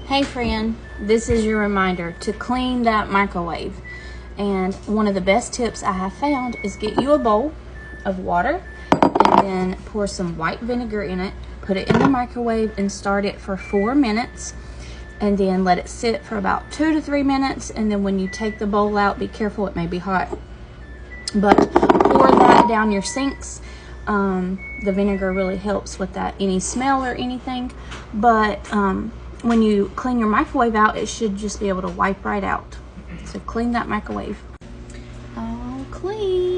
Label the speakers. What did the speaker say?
Speaker 1: Hey friend, this is your reminder to clean that microwave. And one of the best tips I have found is get you a bowl of water and then pour some white vinegar in it, put it in the microwave and start it for 4 minutes, and then let it sit for about 2 to 3 minutes. And then when you take the bowl out, be careful, it may be hot, but pour that down your sinks. The vinegar really helps with that, any smell or anything. But when you clean your microwave out, it should just be able to wipe right out. So clean that microwave. All clean.